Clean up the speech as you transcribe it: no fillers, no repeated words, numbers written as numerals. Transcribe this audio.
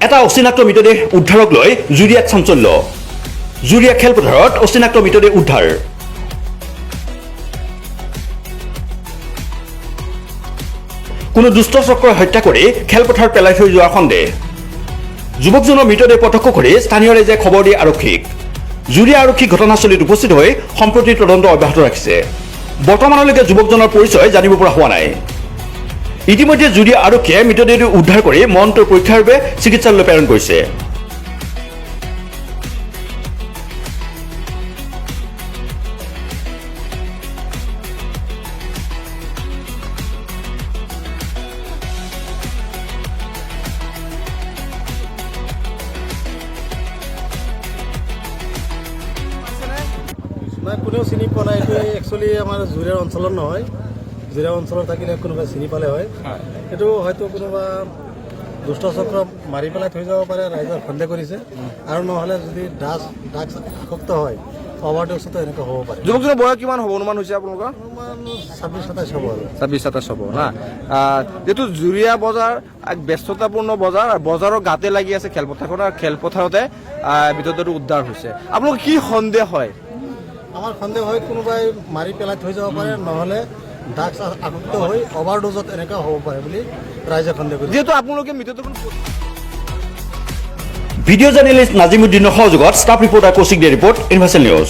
এটা অচিনাক্ত মৃতদেহ উদ্ধাৰক লৈ জুৰিয়াত চাঞ্চল্য জুৰিয়া খেলপথাৰত অচিনাক্ত মৃতদেহ উদ্ধাৰ কোনো দুষ্ট চক্ৰই হত্যা কৰি খেলপথাৰত পেলাই থৈ যোৱাৰ সন্দেহ যুৱকজনৰ মৃতদেহ প্ৰত্যক্ষ কৰি স্থানীয় ৰাইজে খবৰ দিয়ে আৰক্ষীক জুৰিয়া আৰক্ষী ঘটনাস্থলীত উপস্থিত হৈ সম্প্ৰতি তদন্ত অব্যাহত ৰাখিছে বৰ্তমানলৈকে যুৱকজনৰ পৰিচয় জানিব পৰা হোৱা নাই ইতিমধ্যে জুৰিয়া আৰক্ষীয়ে মৃতদেহটো উদ্ধাৰ কৰি মৰণোত্তৰ পৰীক্ষাৰ বাবে চিকিৎসালয়লৈ প্ৰেৰণ কৰিছে নাই কোনেও চিনি পোৱা নাই এইটো একচুৱেলি আমাৰ জুৰিয়াৰ অঞ্চলৰ নহয় জুৰিয়া অঞ্চলত থাকিলে কোনোবাই চিনি পালে হয় এইটো হয়তো কোনোবা দুষ্ট চক্ৰ মাৰি পেলাই থৈ যাব পাৰে ৰাইজৰ সন্দেহ কৰিছে আৰু নহ'লে যদি ড্ৰাগছ আসক্ত হয় অভাৰড'জতো এনেকুৱা হ'ব পাৰে যুৱকজনৰ বয়স কিমান হ'ব অনুমান হৈছে আপোনালোকৰ অনুমান 26-27 হ'ব আৰু 26-27 হ'ব না যিহেতু জুৰিয়া বজাৰ এক ব্যস্ততাপূৰ্ণ বজাৰ আৰু বজাৰৰ গাতে লাগি আছে খেলপথাৰখন আৰু খেলপথাৰতে মৃতদেহটো উদ্ধাৰ হৈছে আপোনালোকৰ কি সন্দেহ হয় আমাৰ সন্দেহ হয় কোনোবাই মাৰি পেলাই থৈ যাব পাৰে নহ'লে ড্ৰাগছ আসক্ত হৈ অভাৰড'জত এনেকুৱা হ'ব পাৰে বুলি ৰাইজে সন্দেহ কৰিছে যিহেতু আপোনালোকে মৃতদেহখন ভিডিঅ' জাৰ্নেলিষ্ট নাজিমুদ্দিনৰ সহযোগত ষ্টাফ ৰিপৰ্টাৰ কৌশিক দিয়া ৰিপৰ্ট ইউনিভাৰ্চেল নিউজ